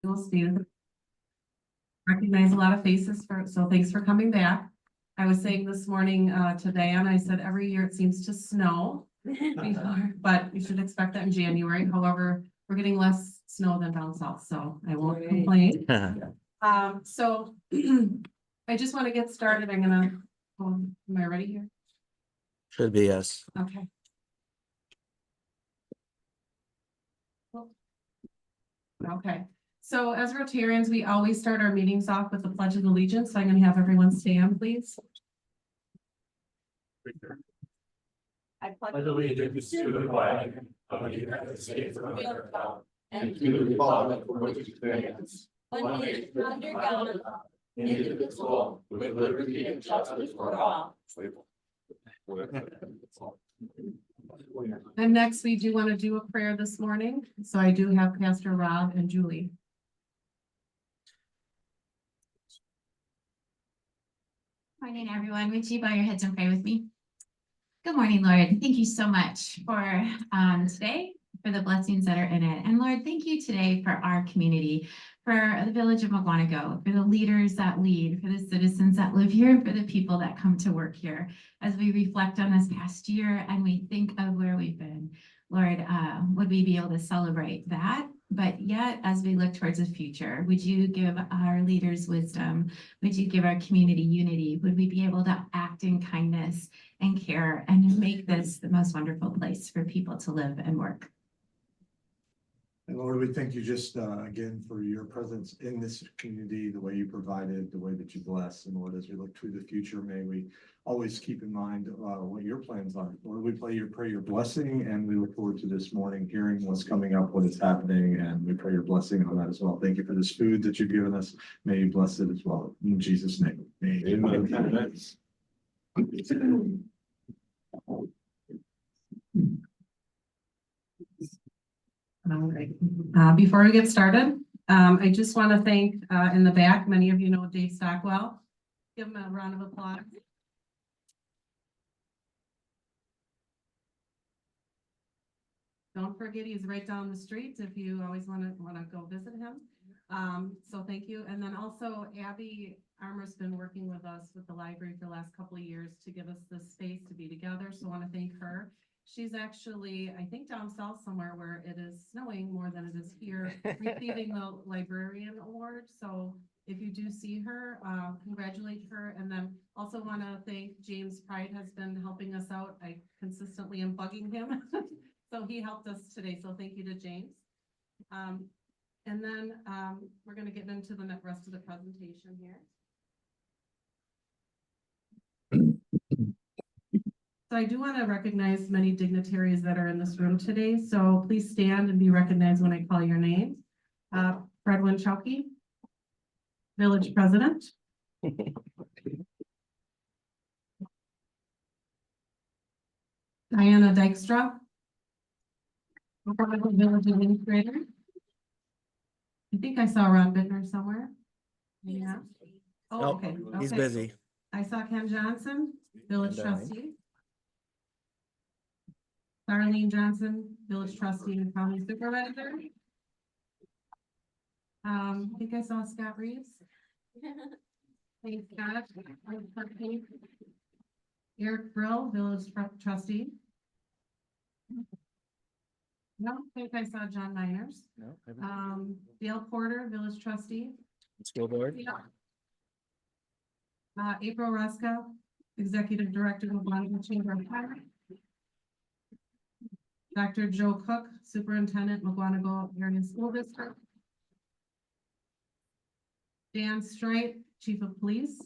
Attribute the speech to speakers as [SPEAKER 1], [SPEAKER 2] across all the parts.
[SPEAKER 1] We'll see. Recognize a lot of faces so thanks for coming back. I was saying this morning to Diane, I said every year it seems to snow before, but you should expect that in January. However, we're getting less snow than down south, so I won't complain. So I just want to get started. I'm gonna, am I ready here?
[SPEAKER 2] Should be, yes.
[SPEAKER 1] Okay. Okay, so as Rotarians, we always start our meetings off with the Pledge of Allegiance. So I'm going to have everyone stand, please.
[SPEAKER 3] I pledge allegiance to the flag of the United States of America and to the republic for which it stands, one nation under God, indivisible, with liberty and justice for all.
[SPEAKER 1] And next, we do want to do a prayer this morning. So I do have Pastor Rob and Julie.
[SPEAKER 4] Morning, everyone. Would you bow your heads and pray with me? Good morning, Lord. Thank you so much for today, for the blessings that are in it. And Lord, thank you today for our community, for the village of Mukwonago, for the leaders that lead, for the citizens that live here, for the people that come to work here. As we reflect on this past year and we think of where we've been, Lord, would we be able to celebrate that? But yet, as we look towards the future, would you give our leaders wisdom? Would you give our community unity? Would we be able to act in kindness and care and make this the most wonderful place for people to live and work?
[SPEAKER 5] And Lord, we thank you just again for your presence in this community, the way you provided, the way that you bless. And Lord, as we look to the future, may we always keep in mind what your plans are. Lord, we pray your blessing, and we look forward to this morning hearing what's coming up, what is happening, and we pray your blessing on that as well. Thank you for this food that you've given us. May you bless it as well. In Jesus' name. Amen.
[SPEAKER 1] All right. Before we get started, I just want to thank in the back, many of you know Dave Stockwell. Give him a round of applause. Don't forget, he's right down the street if you always want to go visit him. So thank you. And then also Abby Armour's been working with us with the library for the last couple of years to give us the space to be together. So I want to thank her. She's actually, I think, down south somewhere where it is snowing more than it is here, receiving the librarian award. So if you do see her, congratulate her. And then also want to thank James Pride has been helping us out. I consistently am bugging him. So he helped us today. So thank you to James. And then we're going to get into the rest of the presentation here. So I do want to recognize many dignitaries that are in this room today. So please stand and be recognized when I call your name. Fred Winchowski, Village President. Diana Dykstra, Village Administrator. I think I saw Ron Bittner somewhere. Yeah. Oh,
[SPEAKER 2] Nope,
[SPEAKER 1] okay.
[SPEAKER 2] He's
[SPEAKER 1] Okay.
[SPEAKER 2] busy.
[SPEAKER 1] I saw Ken Johnson, Village
[SPEAKER 2] And
[SPEAKER 1] Trustee. Darlene Johnson, Village Trustee and County Supervisor. I think I saw Scott Reeves. Thanks, Scott. Eric Brill, Village Trustee. No, I think I saw John Miners.
[SPEAKER 2] No,
[SPEAKER 1] Dale Porter, Village Trustee.
[SPEAKER 2] School board.
[SPEAKER 1] April Ruska, Executive Director of Mukwonago Chamber of Commerce. Dr. Joe Cook, Superintendent, Mukwonago Area School District. Dan Straight, Chief of Police.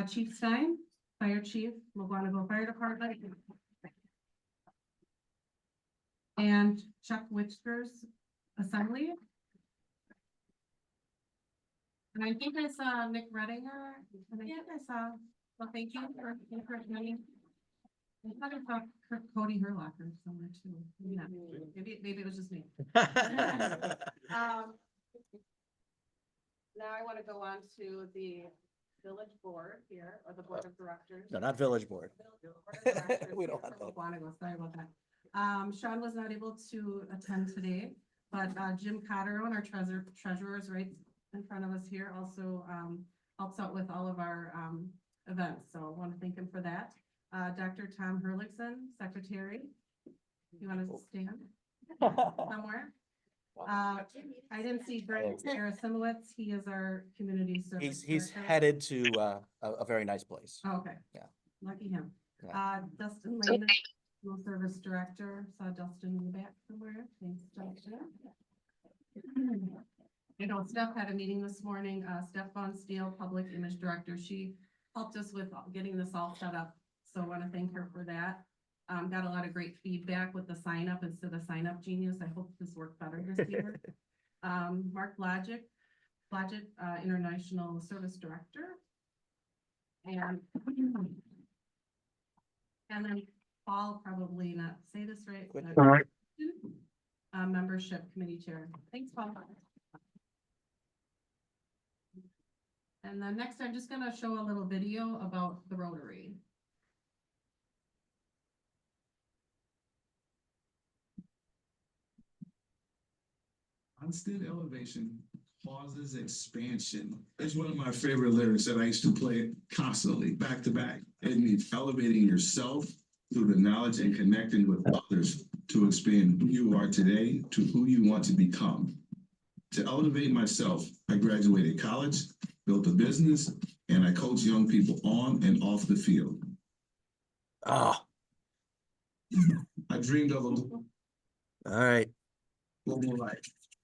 [SPEAKER 1] Chief Stein, Fire Chief, Mukwonago Fire Department. And Chuck Whiskers, Assembly. And I think I saw Nick Redinger, and I think I saw, well, thank you for coming. I thought I saw Cody Herlocker somewhere too. Yeah, maybe it was just me. Now I want to go on to the village board here, or the board of directors.
[SPEAKER 2] No, not village board.
[SPEAKER 1] Board of directors
[SPEAKER 2] We don't
[SPEAKER 1] here
[SPEAKER 2] have
[SPEAKER 1] for
[SPEAKER 2] those.
[SPEAKER 1] Mukwonago. Sorry about that. Sean was not able to attend today, but Jim Cotter, our treasurer, is right in front of us here, also helps out with all of our events. So I want to thank him for that. Dr. Tom Herlickson, secretary. You want to stand somewhere? I didn't see Greg Gerasimowicz. He is our community service.
[SPEAKER 2] He's
[SPEAKER 1] director.
[SPEAKER 2] headed to a very nice place.
[SPEAKER 1] Oh, okay.
[SPEAKER 2] Yeah.
[SPEAKER 1] Lucky him.
[SPEAKER 2] Yeah.
[SPEAKER 1] Dustin Lane, school service director. Saw Dustin in the back somewhere. Thanks, Dustin. You know, Steph had a meeting this morning. Steph Von Steele, public image director. She helped us with getting this all set up. So I want to thank her for that. Got a lot of great feedback with the sign up instead of sign up genius. I hope this worked better this year. Mark Logic, International Service Director. And then Paul, probably not say this right. But, membership committee chair. Thanks, Paul. And then next, I'm just gonna show a little video about the Rotary.
[SPEAKER 6] Constant elevation causes expansion. It's one of my favorite lyrics that I used to play constantly, back to back. It means elevating yourself through the knowledge and connecting with others to expand who you are today to who you want to become. To elevate myself, I graduated college, built a business, and I coach young people on and off the field.
[SPEAKER 2] Ah,
[SPEAKER 6] I dreamed of a
[SPEAKER 2] all right.
[SPEAKER 6] global life.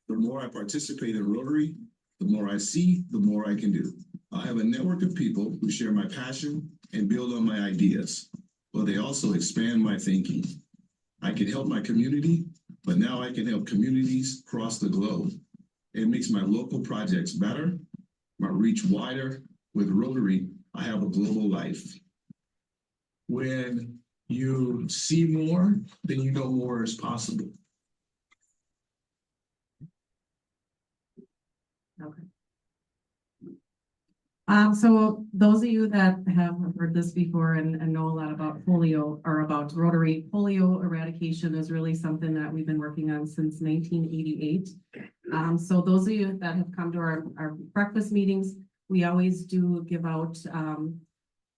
[SPEAKER 6] The more I participate in Rotary, the more I see, the more I can do. I have a network of people who share my passion and build on my ideas, but they also expand my thinking. I can help my community, but now I can help communities across the globe. It makes my local projects better, my reach wider. With Rotary, I have a global life. When you see more, then you know more is possible.
[SPEAKER 1] Okay. So those of you that have heard this before and know a lot about polio or about Rotary, polio eradication is really something that we've been working on since 1988. So those of you that have come to our breakfast meetings, we always do give out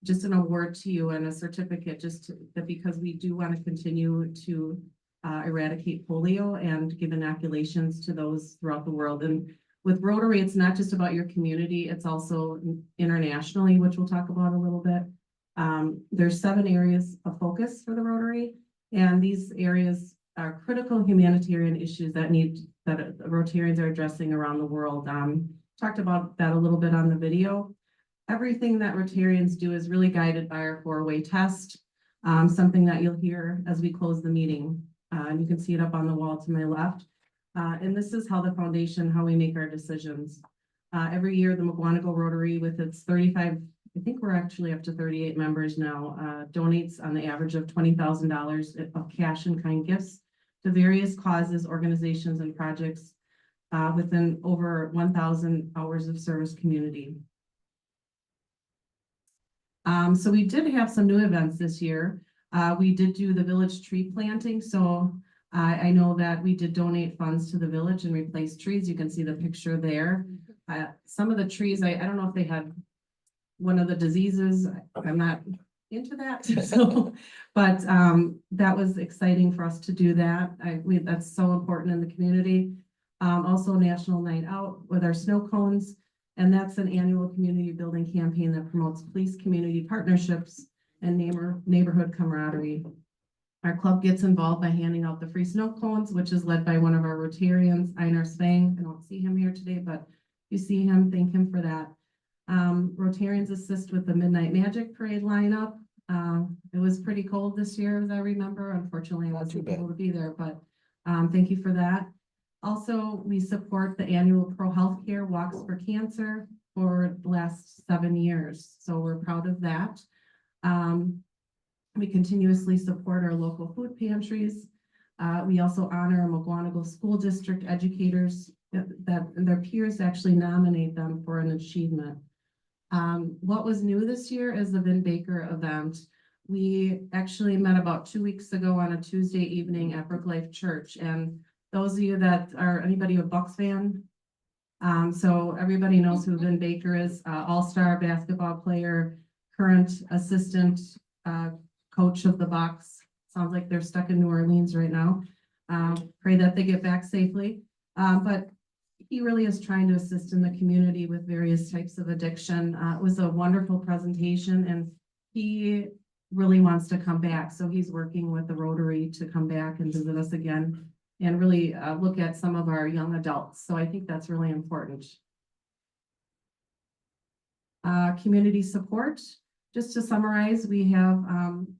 [SPEAKER 1] just an award to you and a certificate because we do want to continue to eradicate polio and give inoculations to those throughout the world. And with Rotary, it's not just about your community, it's also internationally, which we'll talk about a little bit. There's 7 areas of focus for the Rotary, and these areas are critical humanitarian issues that Rotarians are addressing around the world. Talked about that a little bit on the video. Everything that Rotarians do is really guided by our 4-way test, something that you'll hear as we close the meeting. And you can see it up on the wall to my left. And this is how we make our decisions. Every year, the Mukwonago Rotary with its 35, I think we're actually up to 38 members now, donates on the average of $20,000 of cash and kind gifts to various causes, organizations, and projects within over 1,000 hours of service community. So we did have some new events this year. We did do the village tree planting. So I know that we did donate funds to the village and replace trees. You can see the picture there. Some of the trees, I don't know if they had one of the diseases. I'm not into that. So, but that was exciting for us to do that. That's so important in the community. Also National Night Out with our snow cones. And that's an annual community building campaign that promotes police community partnerships and neighborhood camaraderie. Our club gets involved by handing out the free snow cones, which is led by one of our Rotarians, Einar Svang. I don't see him here today, but if you see him, thank him for that. Rotarians assist with the Midnight Magic Parade lineup. It was pretty cold this year, as I remember. Unfortunately, I wasn't able to be there, but thank you for that. Also, we support the annual Pro Healthcare Walks for Cancer for the last 7 years. So we're proud of that. We continuously support our local food pantries. We also honor Mukwonago School District educators that their peers actually nominate them for an achievement. What was new this year is the Vin Baker event. we actually met about 2 weeks ago on a Tuesday evening at Brook Life Church. And those of you that are, anybody a Bucks fan? So everybody knows who Vin Baker is, all-star basketball player, current assistant, coach of the Bucks. Sounds like they're stuck in New Orleans right now. Pray that they get back safely. But he really is trying to assist in the community with various types of addiction. It was a wonderful presentation, and he really wants to come back. So he's working with the Rotary to come back and visit us again and really look at some of our young adults. So I think that's really important. Community support. Just to summarize, we have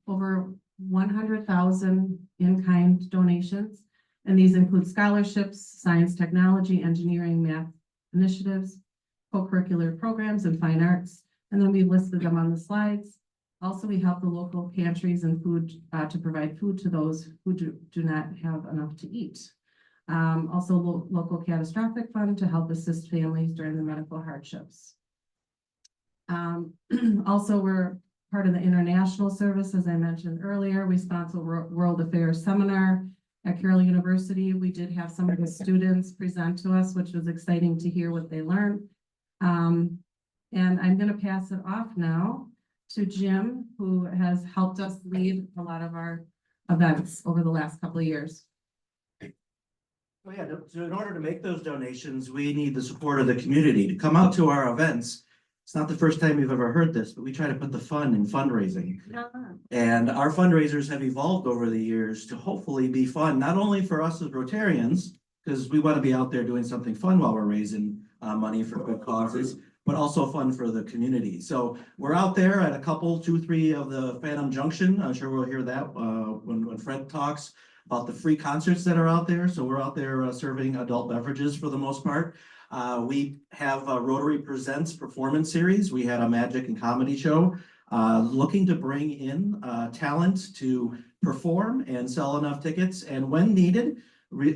[SPEAKER 1] over 100,000 in-kind donations, and these include scholarships, science, technology, engineering, math initiatives, co-curricular programs, and fine arts. And then we've listed them on the slides. Also, we help the local pantries and food to provide food to those who do not have enough to eat. Also, local catastrophic fund to help assist families during the medical hardships. Also, we're part of the international service, as I mentioned earlier. We sponsor World Affairs Seminar at Carroll University. We did have some of the students present to us, which was exciting to hear what they learned. And I'm going to pass it off now to Jim, who has helped us lead a lot of our events over the last couple of years.
[SPEAKER 7] Well, yeah, so in order to make those donations, we need the support of the community to come out to our events. It's not the first time you've ever heard this, but we try to put the fun in fundraising. And our fundraisers have evolved over the years to hopefully be fun, not only for us as Rotarians, because we want to be out there doing something fun while we're raising money for good causes, but also fun for the community. So we're out there at a couple, 2, 3 of the Phantom Junction. I'm sure we'll hear that when Fred talks about the free concerts that are out there. So we're out there serving adult beverages for the most part. We have a Rotary Presents performance series. We had a magic and comedy show looking to bring in talent to perform and sell enough tickets, and when needed,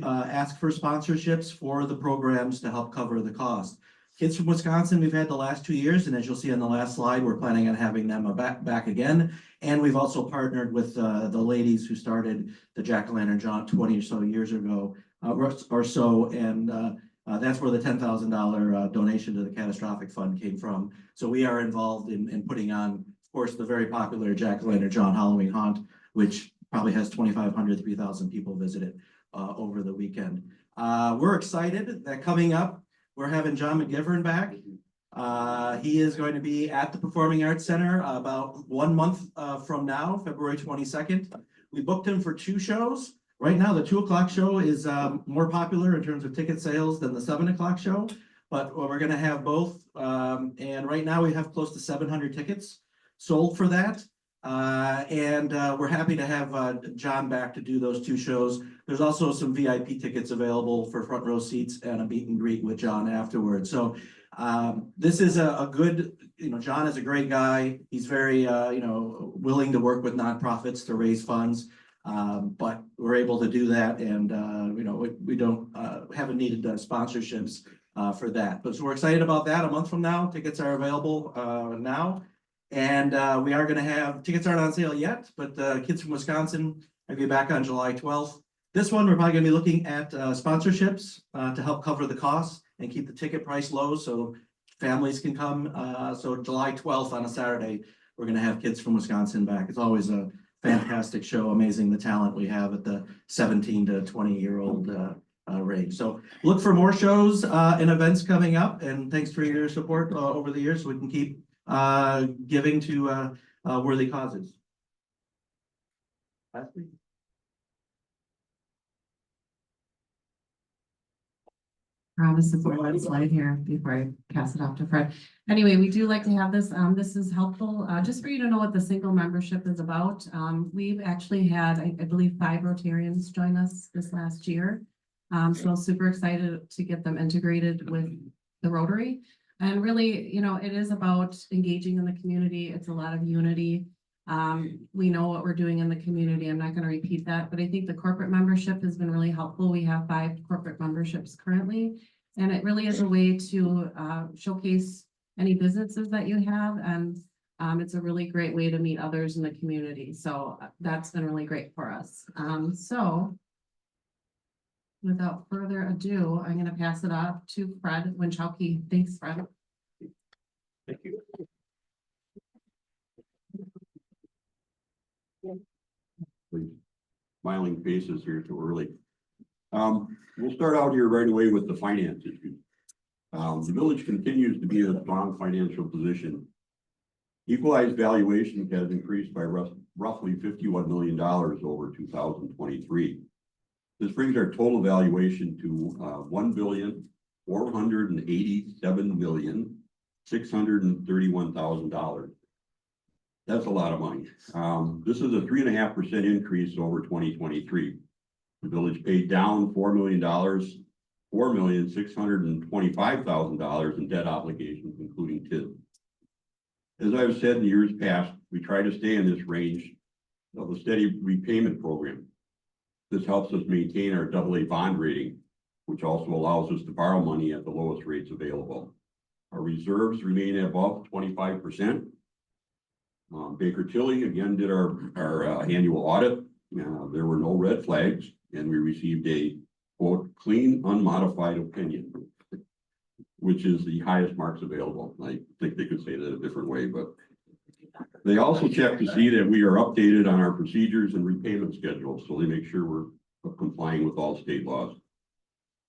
[SPEAKER 7] ask for sponsorships for the programs to help cover the cost. Kids from Wisconsin, we've had the last 2 years, and as you'll see on the last slide, we're planning on having them back again. And we've also partnered with the ladies who started the Jack-o'-lantern jaunt 20 or so years ago or so, and that's where the $10,000 donation to the catastrophic fund came from. So we are involved in putting on, of course, the very popular Jack-o'-lantern jaunt Halloween Haunt, which probably has 2,500, 3,000 people visit it over the weekend. We're excited that coming up, we're having John McGivern back. He is going to be at the Performing Arts Center about 1 month from now, February 22nd. We booked him for 2 shows. Right now, the 2 o'clock show is more popular in terms of ticket sales than the 7 o'clock show, but we're going to have both. And right now we have close to 700 tickets sold for that. And we're happy to have John back to do those 2 shows. There's also some VIP tickets available for front row seats and a meet and greet with John afterwards. So this is a good, John is a great guy. He's very, willing to work with nonprofits to raise funds. But we're able to do that, and we don't haven't needed sponsorships for that. But so we're excited about that. A month from now, tickets are available now, and we are going to have tickets aren't on sale yet. But Kids from Wisconsin are going to be back on July 12th. This one we're probably going to be looking at sponsorships to help cover the costs and keep the ticket price low so families can come. So July 12th on a Saturday, we're going to have Kids from Wisconsin back. It's always a fantastic show, amazing the talent we have at the 17 to 20-year-old range. So look for more shows and events coming up, and thanks for your support over the years so we can keep giving to worthy causes. Last week.
[SPEAKER 1] This is one slide here before I pass it off to Fred. Anyway, we do like to have this. This is helpful just for you to know what the single membership is about. We've actually had, I believe, 5 Rotarians join us this last year. So super excited to get them integrated with the Rotary. And really, it is about engaging in the community. It's a lot of unity. We know what we're doing in the community. I'm not going to repeat that, but I think the corporate membership has been really helpful. We have 5 corporate memberships currently, and it really is a way to showcase any businesses that you have and It's a really great way to meet others in the community. So that's been really great for us. So without further ado, I'm gonna pass it off to Fred Winchowski. Thanks, Fred.
[SPEAKER 8] Thank you. Please. Smiling faces here too early. We'll start out here right away with the finance issue. The village continues to be in a strong financial position. Equalized valuation has increased by roughly $51 million over 2023. This brings our total valuation to $1,487,631,000. That's a lot of money. This is a 3.5% increase over 2023. The village paid down $4 million, $4,625,000 in debt obligations, including TID. As I've said in years past, we try to stay in this range of a steady repayment program. This helps us maintain our AA bond rating, which also allows us to borrow money at the lowest rates available. Our reserves remain above 25%. Baker Tilly again did our annual audit. There were no red flags, and we received a quote clean, unmodified opinion, which is the highest marks available. I think they could say that a different way, but they also check to see that we are updated on our procedures and repayment schedules, so they make sure we're complying with all state laws.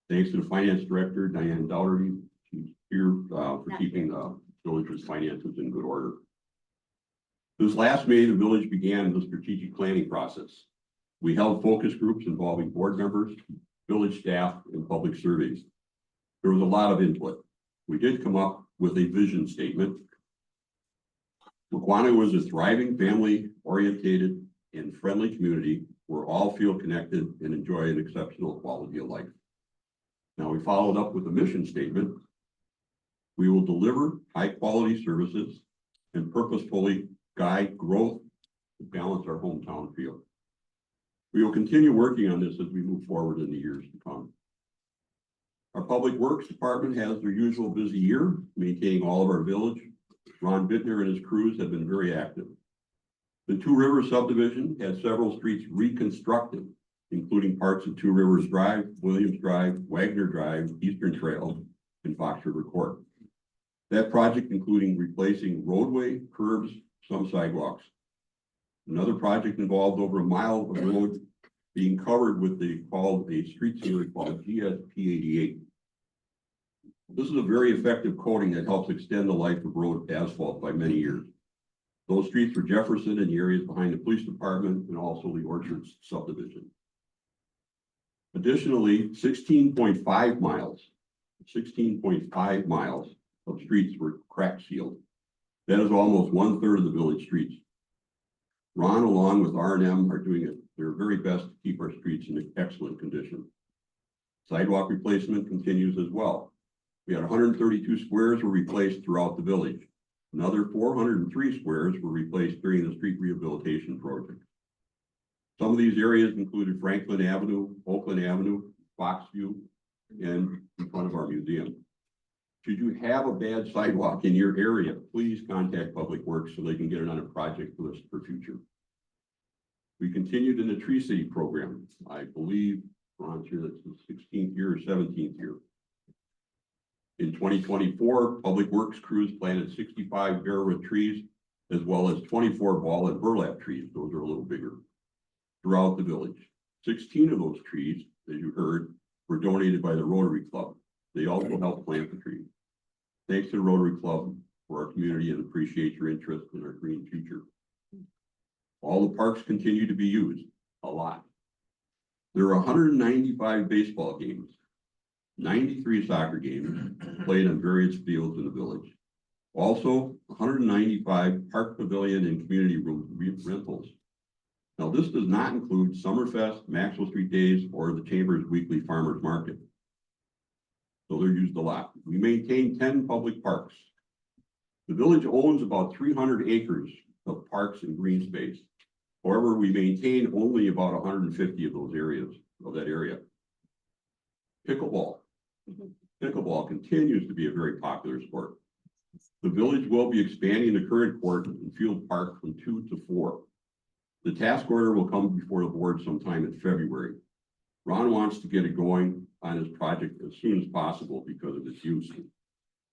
[SPEAKER 8] Thanks to the finance director, Diane Dougherty. She's here for keeping the village's finances in good order. This last May, the village began the strategic planning process. We held focus groups involving board members, village staff, and public surveys. There was a lot of input. We did come up with a vision statement. Mukwonago is a thriving, family-oriented, and friendly community where all feel connected and enjoy an exceptional quality of life. Now, we followed up with a mission statement. We will deliver high-quality services and purposefully guide growth to balance our hometown feel. We will continue working on this as we move forward in the years to come. Our Public Works Department has their usual busy year, maintaining all of our village. Ron Bittner and his crews have been very active. The Two Rivers subdivision had several streets reconstructed, including parts of Two Rivers Drive, Williams Drive, Wagner Drive, Eastern Trail, and Fox River Court. That project including replacing roadway, curbs, some sidewalks. Another project involved over a mile of road being covered with a street sealer called GSP 88. This is a very effective coating that helps extend the life of road asphalt by many years. Those streets were Jefferson and the areas behind the police department and also the Orchards subdivision. Additionally, 16.5 miles of streets were crack sealed. That is almost 1/3 of the village streets. Ron, along with R&M, are doing their very best to keep our streets in excellent condition. Sidewalk replacement continues as well. We had 132 squares were replaced throughout the village. Another 403 squares were replaced during the street rehabilitation project. Some of these areas included Franklin Avenue, Oakland Avenue, Foxview, and in front of our museum. Should you have a bad sidewalk in your area, please contact Public Works so they can get it on a project list for future. We continued in the Tree City program. I believe Ron's here, that's the 16th year or 17th year. In 2024, Public Works crews planted 65 barewood trees, as well as 24 ball and burlap trees. Those are a little bigger throughout the village. 16 of those trees, as you heard, were donated by the Rotary Club. They also helped plant the trees. Thanks to the Rotary Club for our community and appreciate your interest in our green future. All the parks continue to be used, a lot. There are 195 baseball games, 93 soccer games played on various fields in the village. Also, 195 park pavilion and community room rentals. Now, this does not include Summerfest, Maxwell Street Days, or the Chamber's weekly farmers market. So they're used a lot. We maintain 10 public parks. The village owns about 300 acres of parks and green space. However, we maintain only about 150 of those areas, of that area. Pickleball. Pickleball continues to be a very popular sport. The village will be expanding the current court and field park from 2 to 4. The task order will come before the board sometime in February. Ron wants to get it going on his project as soon as possible because of its use.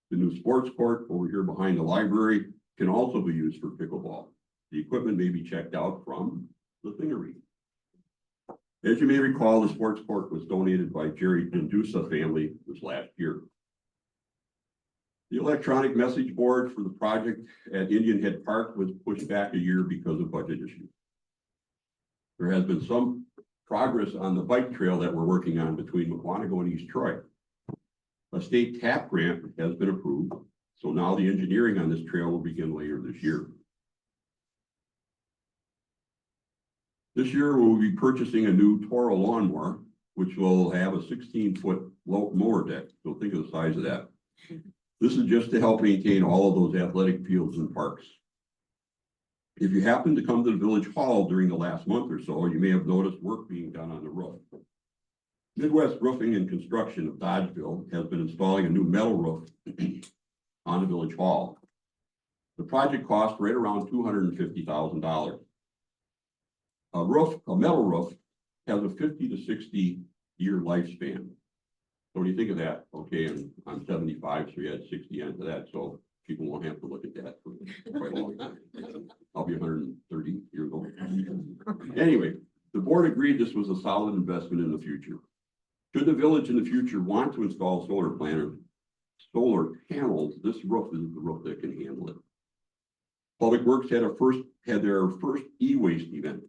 [SPEAKER 8] The new sports court over here behind the library can also be used for pickleball. The equipment may be checked out from the Thingery. As you may recall, the sports court was donated by Jerry Mendoza family this last year. The electronic message board for the project at Indian Head Park was pushed back a year because of budget issues. There has been some progress on the bike trail that we're working on between Mukwonago and East Troy. A state TAP grant has been approved, so now the engineering on this trail will begin later this year. This year, we'll be purchasing a new Toro lawnmower, which will have a 16-foot mower deck. So think of the size of that. This is just to help maintain all of those athletic fields and parks. If you happen to come to the village hall during the last month or so, you may have noticed work being done on the roof. Midwest Roofing and Construction of Dodgeville has been installing a new metal roof on the village hall. The project cost right around $250,000. A metal roof has a 50 to 60 year lifespan. So when you think of that, okay, and I'm 75, so you add 60 onto that, so people won't have to look at that for quite a long time. I'll be 130 years old. Anyway, the board agreed this was a solid investment in the future. Should the village in the future want to install solar panels, this roof is the roof that can handle it. Public Works had their first e-waste event.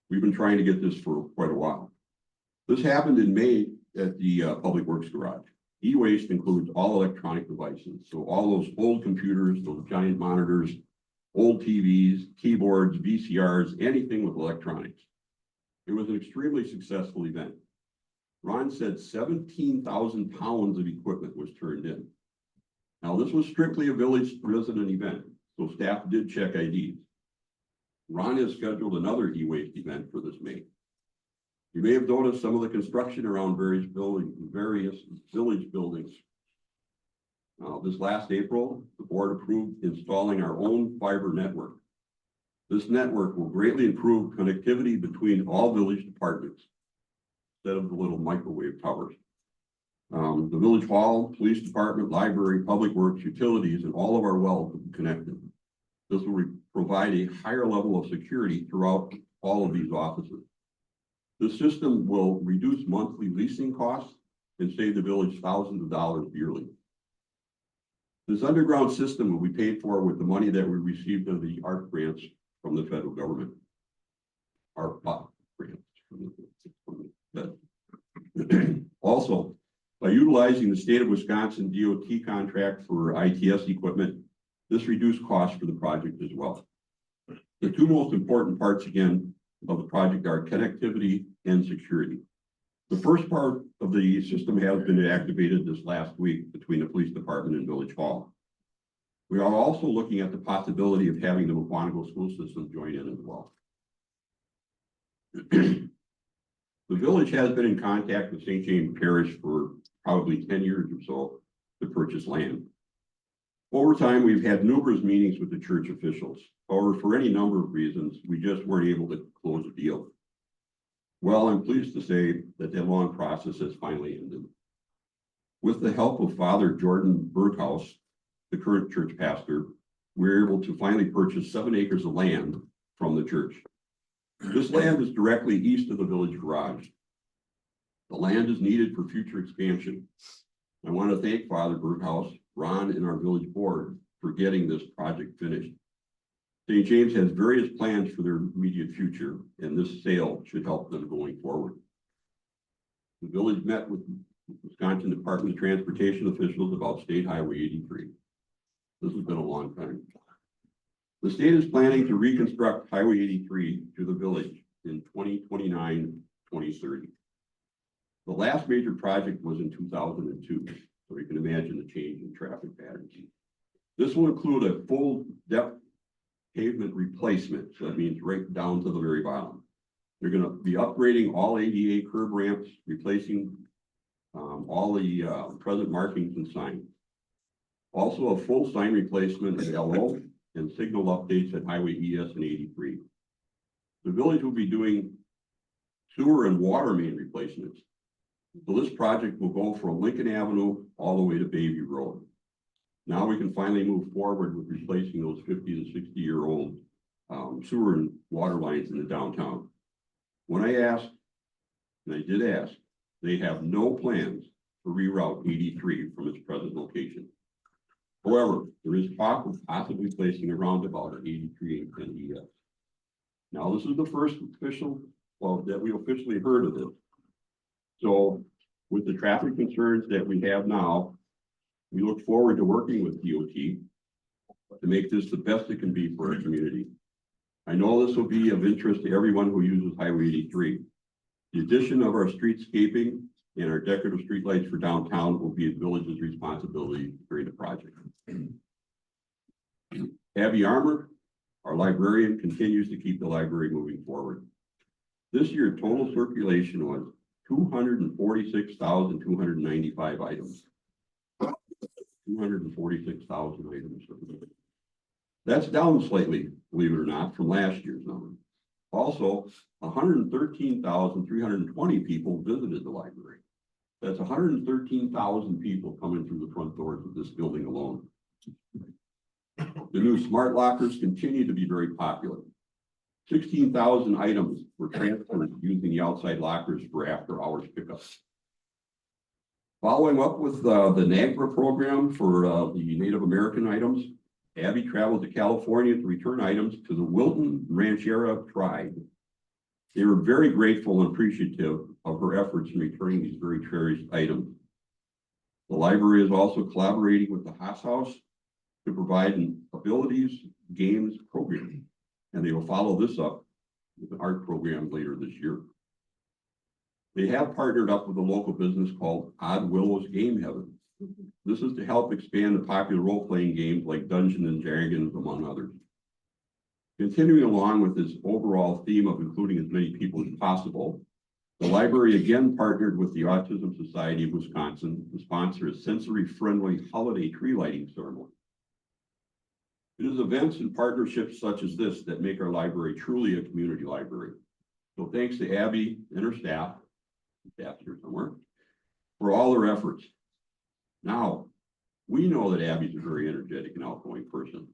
[SPEAKER 8] We've been trying to get this for quite a while. This happened in May at the Public Works garage. E-waste includes all electronic devices. So all those old computers, those giant monitors, old TVs, keyboards, VCRs, anything with electronics. It was an extremely successful event. Ron said 17,000 pounds of equipment was turned in. Now, this was strictly a village resident event, so staff did check IDs. Ron has scheduled another e-waste event for this May. You may have noticed some of the construction around various village buildings. This last April, the board approved installing our own fiber network. This network will greatly improve connectivity between all village departments instead of the little microwave towers. The village hall, police department, library, public works, utilities, and all of our wells will be connected. This will provide a higher level of security throughout all of these offices. The system will reduce monthly leasing costs and save the village thousands of dollars yearly. This underground system will be paid for with the money that we received of the ARP grants from the federal government. ARP grants. Also, by utilizing the state of Wisconsin DOT contract for ITS equipment, this reduced costs for the project as well. The two most important parts, again, of the project are connectivity and security. The first part of the system has been activated this last week between the police department and village hall. We are also looking at the possibility of having the Mukwonago school system join in as well. The village has been in contact with St. James Parish for probably 10 years or so to purchase land. Over time, we've had numerous meetings with the church officials. However, for any number of reasons, we just weren't able to close a deal. Well, I'm pleased to say that long process has finally ended. With the help of Father Jordan Berghaus, the current church pastor, we were able to finally purchase 7 acres of land from the church. This land is directly east of the village garage. The land is needed for future expansion. I want to thank Father Berghaus, Ron, and our village board for getting this project finished. St. James has various plans for their immediate future, and this sale should help them going forward. The village met with Wisconsin Department of Transportation officials about State Highway 83. This has been a long time. The state is planning to reconstruct Highway 83 to the village in 2029, 2030. The last major project was in 2002, so you can imagine the change in traffic patterns. This will include a full depth pavement replacement, so that means right down to the very bottom. They're going to be upgrading all ADA curb ramps, replacing all the present markings and signs. Also, a full sign replacement at LO and signal updates at Highway ES and 83. The village will be doing sewer and water main replacements. So this project will go from Lincoln Avenue all the way to Bayview Road. Now we can finally move forward with replacing those 50 to 60-year-old sewer and water lines in the downtown. When I asked, and I did ask, they have no plans to reroute 83 from its present location. However, there is talk of possibly placing a roundabout at 83 and ES. Now, this is the first official, well, that we officially heard of this. So with the traffic concerns that we have now, we look forward to working with DOT to make this the best it can be for our community. I know this will be of interest to everyone who uses Highway 83. The addition of our streetscaping and our decorative streetlights for downtown will be the village's responsibility during the project. Abby Armour, our librarian, continues to keep the library moving forward. This year, total circulation was 246,295 items. 246,000 items. That's down slightly, believe it or not, from last year's number. Also, 113,320 people visited the library. That's 113,000 people coming through the front doors of this building alone. The new smart lockers continue to be very popular. 16,000 items were transferred using the outside lockers for after-hours pickups. Following up with the NAGPRA program for the Native American items, Abby traveled to California to return items to the Wilton Ranchera tribe. They were very grateful and appreciative of her efforts in returning these very cherished items. The library is also collaborating with the Haas House to provide an abilities games program, and they will follow this up with an art program later this year. They have partnered up with a local business called Odd Willow's Game Heaven. This is to help expand the popular role-playing games like Dungeons and Dragons, among others. Continuing along with this overall theme of including as many people as possible, the library again partnered with the Autism Society of Wisconsin to sponsor a sensory-friendly holiday tree lighting ceremony. It is events and partnerships such as this that make our library truly a community library. So thanks to Abby and her staff here somewhere, for all their efforts. Now, we know that Abby's a very energetic and outgoing person.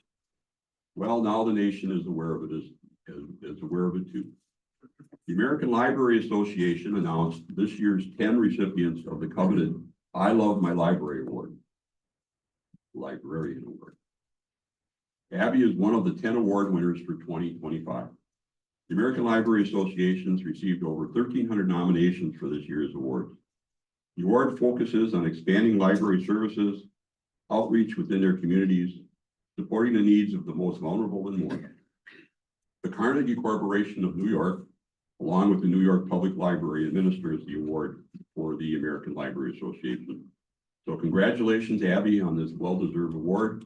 [SPEAKER 8] Well, now the nation is aware of it, is aware of it too. The American Library Association announced this year's 10 recipients of the coveted I Love My Library Award. Librarian Award. Abby is one of the 10 award winners for 2025. The American Library Association has received over 1,300 nominations for this year's awards. The award focuses on expanding library services, outreach within their communities, supporting the needs of the most vulnerable, and more. The Carnegie Corporation of New York, along with the New York Public Library, administers the award for the American Library Association. So congratulations, Abby, on this well-deserved award.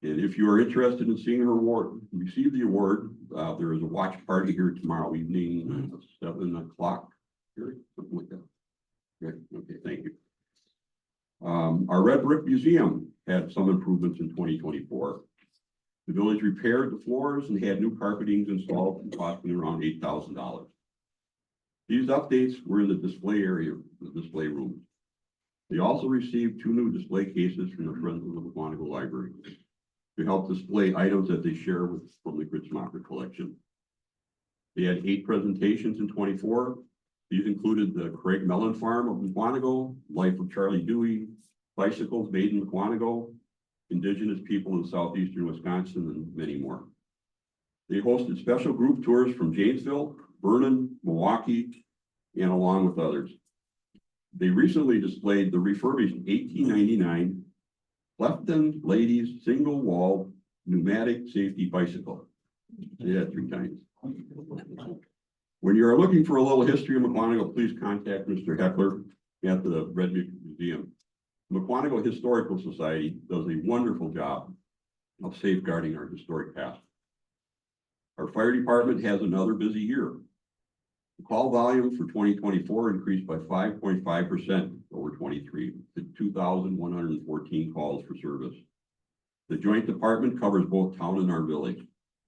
[SPEAKER 8] And if you are interested in seeing her award, receive the award, there is a watch party here tomorrow evening, 7 o'clock, something like that. Great. Okay, thank you. Our Red Brick Museum had some improvements in 2024. The village repaired the floors and had new carpetings installed, costing around $8,000. These updates were in the display area, the display room. They also received 2 new display cases from the Friends of the Mukwonago Library to help display items that they share from the Gritzmacher collection. They had 8 presentations in 24. These included the Craig Mellon Farm of Mukwonago, Life of Charlie Dewey, Bicycles Made in Mukwonago, Indigenous People in Southeastern Wisconsin, and many more. They hosted special group tours from Janesville, Vernon, Milwaukee, and along with others. They recently displayed the refurbished 1899 Clifton Ladies Single Wall Pneumatic Safety Bicycle. Say that 3 times. When you are looking for a little history of Mukwonago, please contact Mr. Heckler at the Red Brick Museum. Mukwonago Historical Society does a wonderful job of safeguarding our historic past. Our fire department has another busy year. The call volume for 2024 increased by 5.5% over 23 to 2,114 calls for service. The joint department covers both town and our village.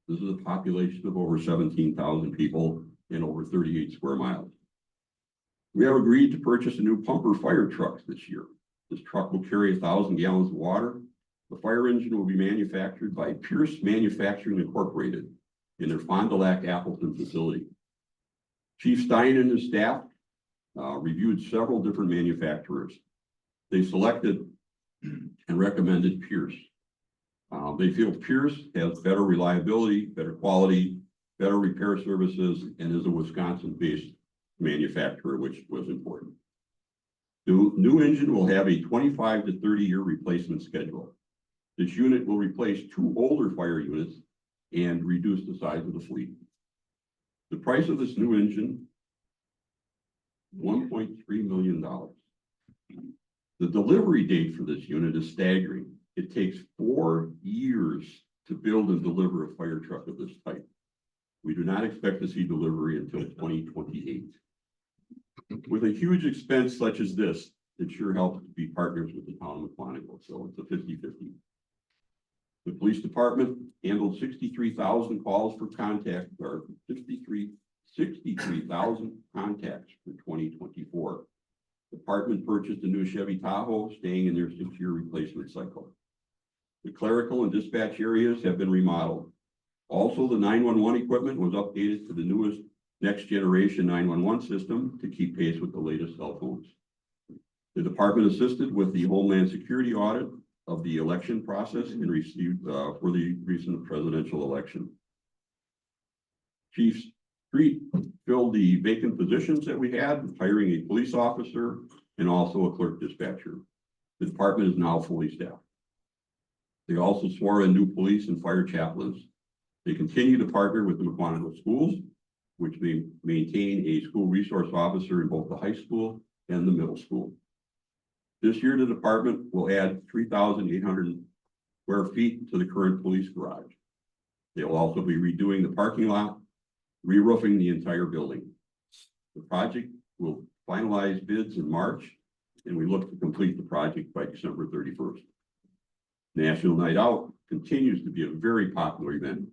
[SPEAKER 8] This is a population of over 17,000 people and over 38 square miles. We have agreed to purchase a new pumper fire truck this year. This truck will carry 1,000 gallons of water. The fire engine will be manufactured by Pierce Manufacturing Incorporated in their Fond du Lac Appleton facility. Chief Stein and his staff reviewed several different manufacturers. They selected and recommended Pierce. They feel Pierce has better reliability, better quality, better repair services, and is a Wisconsin-based manufacturer, which was important. The new engine will have a 25 to 30-year replacement schedule. This unit will replace 2 older fire units and reduce the size of the fleet. The price of this new engine, $1.3 million. The delivery date for this unit is staggering. It takes 4 years to build and deliver a fire truck of this type. We do not expect to see delivery until 2028. With a huge expense such as this, it sure helps to be partners with the town of Mukwonago, so it's a 50-50. The police department handled 63,000 calls for contact, or 63,000 contacts for 2024. Department purchased a new Chevy Tahoe, staying in their 6-year replacement cycle. The clerical and dispatch areas have been remodeled. Also, the 911 equipment was updated to the newest next generation 911 system to keep pace with the latest cell phones. The department assisted with the Homeland Security audit of the election process and received for the recent presidential election. Chief Street filled the vacant positions that we had, hiring a police officer and also a clerk dispatcher. The department is now fully staffed. They also swore in new police and fire chaplains. They continue to partner with the Mukwonago schools, which may maintain a school resource officer in both the high school and the middle school. This year, the department will add 3,800 square feet to the current police garage. They will also be redoing the parking lot, re-roofing the entire building. The project will finalize bids in March, and we look to complete the project by December 31st. National Night Out continues to be a very popular event.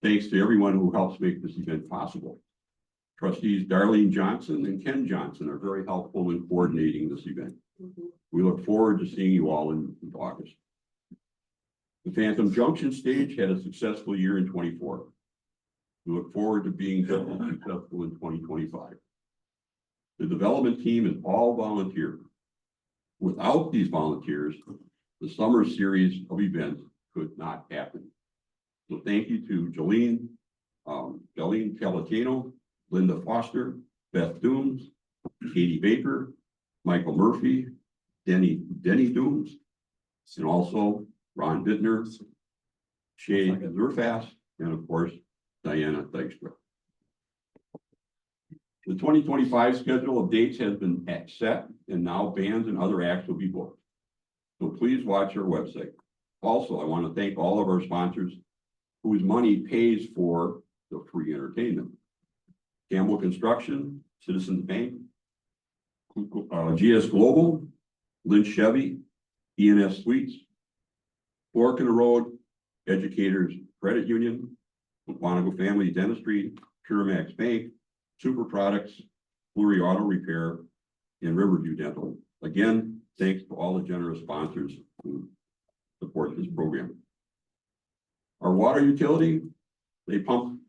[SPEAKER 8] Thanks to everyone who helps make this event possible. Trustees Darlene Johnson and Ken Johnson are very helpful in coordinating this event. We look forward to seeing you all in August. The Phantom Junction stage had a successful year in 24. We look forward to being just as successful in 2025. The development team is all volunteer. Without these volunteers, the summer series of events could not happen. So thank you to Jolene Calatino, Linda Foster, Beth Dooms, Katie Baker, Michael Murphy, Denny Dooms, and also Ron Bittner, Shay Zerfast, and of course, Diana Dykstra. The 2025 schedule of dates has been set, and now bands and other acts will be booked. So please watch our website. Also, I want to thank all of our sponsors whose money pays for the free entertainment. Campbell Construction, Citizens Bank, GS Global, Lynch Chevy, ENS Suites, Fork in the Road, Educators Credit Union, Mukwonago Family Dentistry, Puremax Bank, Super Products, Fleury Auto Repair, and Riverview Dental. Again, thanks to all the generous sponsors who support this program. Our water utility, they pump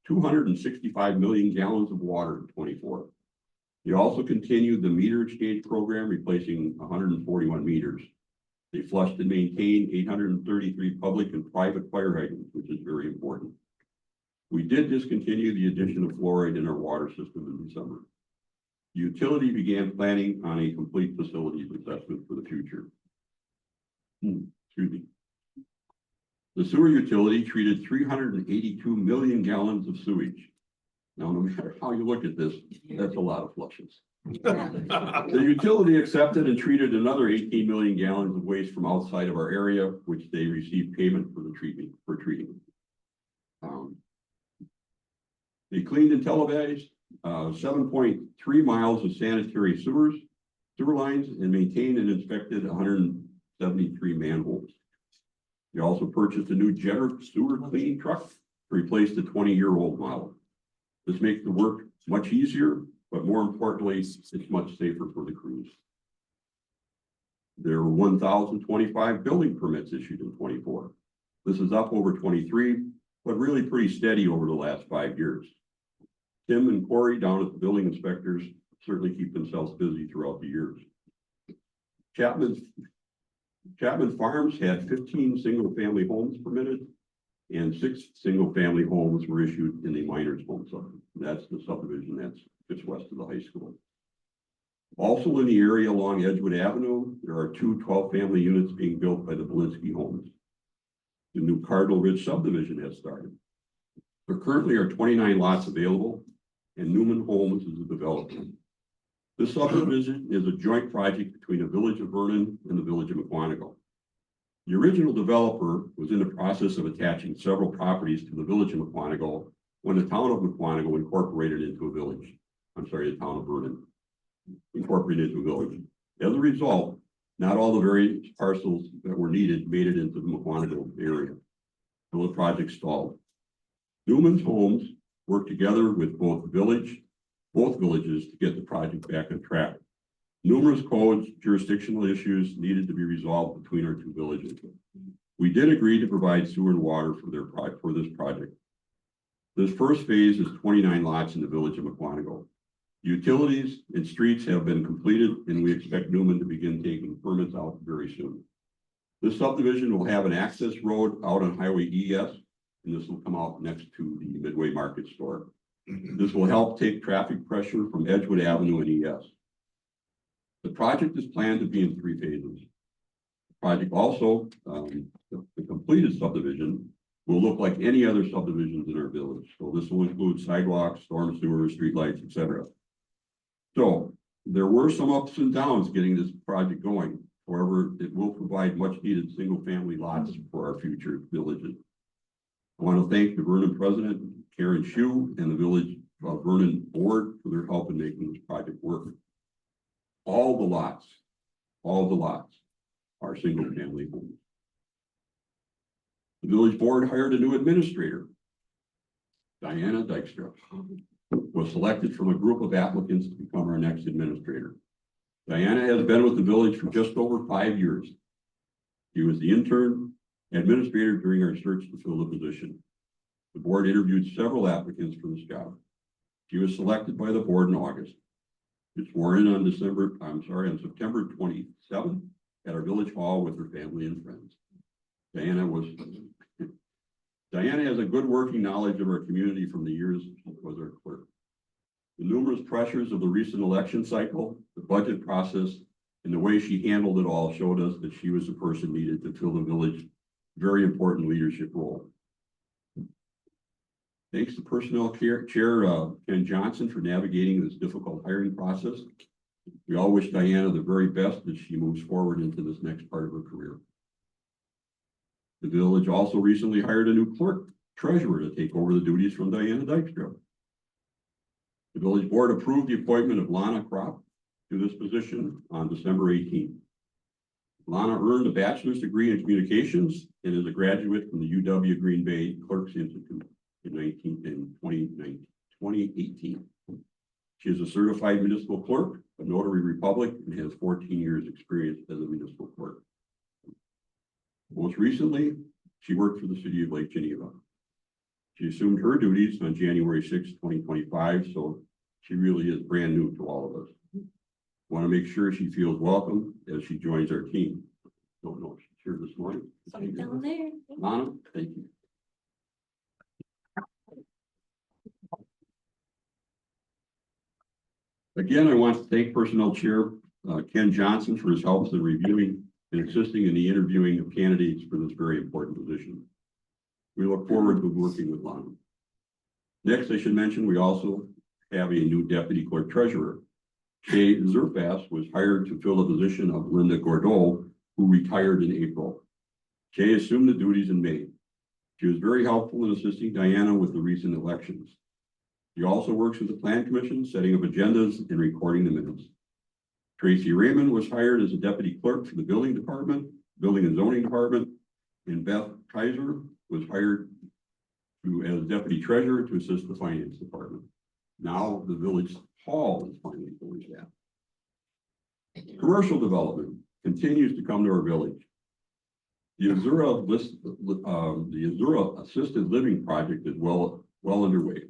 [SPEAKER 8] 265 million gallons of water in 24. They also continued the meter exchange program, replacing 141 meters. They flushed and maintained 833 public and private fire hydrants, which is very important. We did discontinue the addition of fluoride in our water system in December. The utility began planning on a complete facilities assessment for the future. Excuse me. The sewer utility treated 382 million gallons of sewage. Now, no matter how you look at this, that's a lot of flushes. The utility accepted and treated another 18 million gallons of waste from outside of our area, which they received payment for the treating. They cleaned and televised 7.3 miles of sanitary sewer lines, and maintained and inspected 173 manholes. They also purchased a new Jetter sewer cleaning truck to replace the 20-year-old model. This makes the work much easier, but more importantly, it's much safer for the crews. There were 1,025 building permits issued in 24. This is up over 23, but really pretty steady over the last 5 years. Tim and Corey down at the building inspectors certainly keep themselves busy throughout the years. Chapman Farms had 15 single-family homes permitted, and 6 single-family homes were issued in the miners' home subdivision. That's the subdivision that's just west of the high school. Also in the area along Edgewood Avenue, there are 2 12-family units being built by the Belinsky homes. The new Cardinal Ridge subdivision has started. There currently are 29 lots available, and Newman Homes is the developer. This subdivision is a joint project between the Village of Vernon and the Village of Mukwonago. The original developer was in the process of attaching several properties to the Village of Mukwonago when the town of Mukwonago incorporated into a village. I'm sorry, the town of Vernon incorporated into a village. As a result, not all the various parcels that were needed made it into the Mukwonago area. So the project stalled. Newman's Homes worked together with both villages to get the project back on track. Numerous codes, jurisdictional issues needed to be resolved between our 2 villages. We did agree to provide sewer and water for this project. This first phase is 29 lots in the Village of Mukwonago. Utilities and streets have been completed, and we expect Newman to begin taking permits out very soon. This subdivision will have an access road out on Highway ES, and this will come out next to the Midway Market store. This will help take traffic pressure from Edgewood Avenue and ES. The project is planned to be in 3 phases. The project also, the completed subdivision, will look like any other subdivisions in our village. So this will include sidewalks, storm sewers, streetlights, etc. So there were some ups and downs getting this project going. However, it will provide much needed single-family lots for our future villages. I want to thank the Vernon President, Karen Shue, and the Village of Vernon Board for their help in making this project work. All the lots are single-family homes. The Village Board hired a new administrator. Diana Dykstra was selected from a group of applicants to become our next administrator. Diana has been with the village for just over 5 years. She was the intern administrator during our search to fill the position. The board interviewed several applicants for this job. She was selected by the board in August. She sworn in on September 27th at our village hall with her family and friends. Diana has a good working knowledge of our community from the years she was our clerk. The numerous pressures of the recent election cycle, the budget process, and the way she handled it all showed us that she was the person needed to fill the village's very important leadership role. Thanks to Personnel Chair Ken Johnson for navigating this difficult hiring process. We all wish Diana the very best as she moves forward into this next part of her career. The village also recently hired a new clerk treasurer to take over the duties from Diana Dykstra. The village board approved the appointment of Lana Kropp to this position on December 18th. Lana earned a bachelor's degree in communications and is a graduate from the UW Green Bay Clerks Institute in 2018. She is a certified municipal clerk, a notary republic, and has 14 years experience as a municipal clerk. Most recently, she worked for the city of Lake Geneva. She assumed her duties on January 6, 2025, so she really is brand new to all of us. Want to make sure she feels welcome as she joins our team. Don't know if she's here this morning.
[SPEAKER 3] Down there.
[SPEAKER 8] Lana, thank you. Again, I want to thank Personnel Chair Ken Johnson for his help in reviewing and assisting in the interviewing of candidates for this very important position. We look forward to working with Lana. Next, I should mention we also have a new deputy clerk treasurer. Shay Zerfas was hired to fill the position of Linda Gordeau, who retired in April. Shay assumed the duties in May. She was very helpful in assisting Diana with the recent elections. She also works with the Plan Commission, setting up agendas and recording the minutes. Tracy Raymond was hired as a deputy clerk for the building and zoning department. And Beth Kaiser was hired as deputy treasurer to assist the finance department. Now the village hall is finally fully staffed. Commercial development continues to come to our village. The Azura Assisted Living Project is well underway.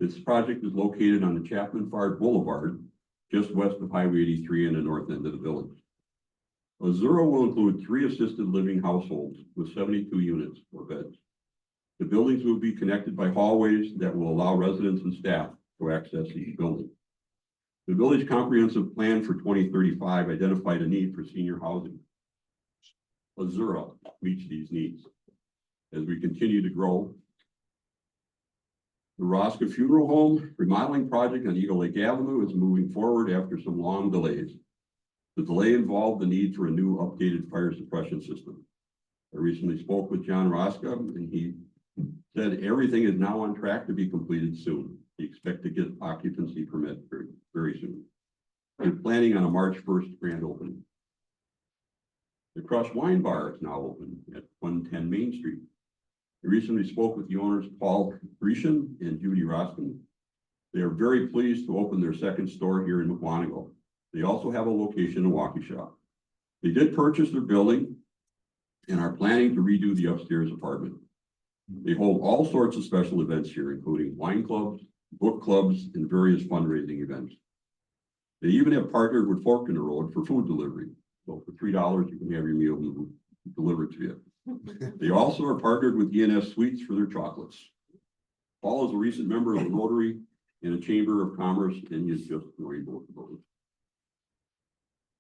[SPEAKER 8] This project is located on the Chapman Fard Boulevard, just west of Highway 83 in the north end of the village. Azura will include 3 assisted living households with 72 units or beds. The buildings will be connected by hallways that will allow residents and staff to access each building. The village comprehensive plan for 2035 identified a need for senior housing. Azura meets these needs. As we continue to grow, the Rosca Funeral Home remodeling project on Eagle Lake Avenue is moving forward after some long delays. The delay involved the need for a new updated fire suppression system. I recently spoke with John Rosca, and he said everything is now on track to be completed soon. He expects to get occupancy permit very soon. We're planning on a March 1st grand opening. The Crush Wine Bar is now open at 110 Main Street. I recently spoke with the owners, Paul Grecian and Judy Roskin. They are very pleased to open their second store here in Mukwonago. They also have a location in Waukesha. They did purchase their building and are planning to redo the upstairs apartment. They hold all sorts of special events here, including wine clubs, book clubs, and various fundraising events. They even have partnered with Fork in the Road for food delivery. So for $3, you can have your meal delivered to you. They also are partnered with ENS Sweets for their chocolates. Paul is a recent member of the Rotary and a Chamber of Commerce, and he is just joined both of those.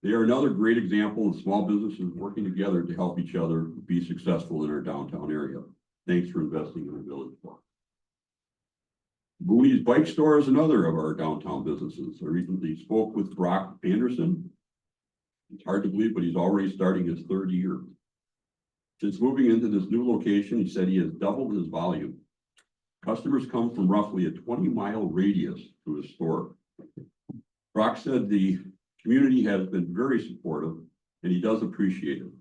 [SPEAKER 8] They are another great example of small businesses working together to help each other be successful in our downtown area. Thanks for investing in the village. Booney's Bike Store is another of our downtown businesses. I recently spoke with Brock Anderson. It's hard to believe, but he's already starting his 3rd year. Since moving into this new location, he said he has doubled his volume. Customers come from roughly a 20-mile radius to his store. Brock said the community has been very supportive, and he does appreciate it.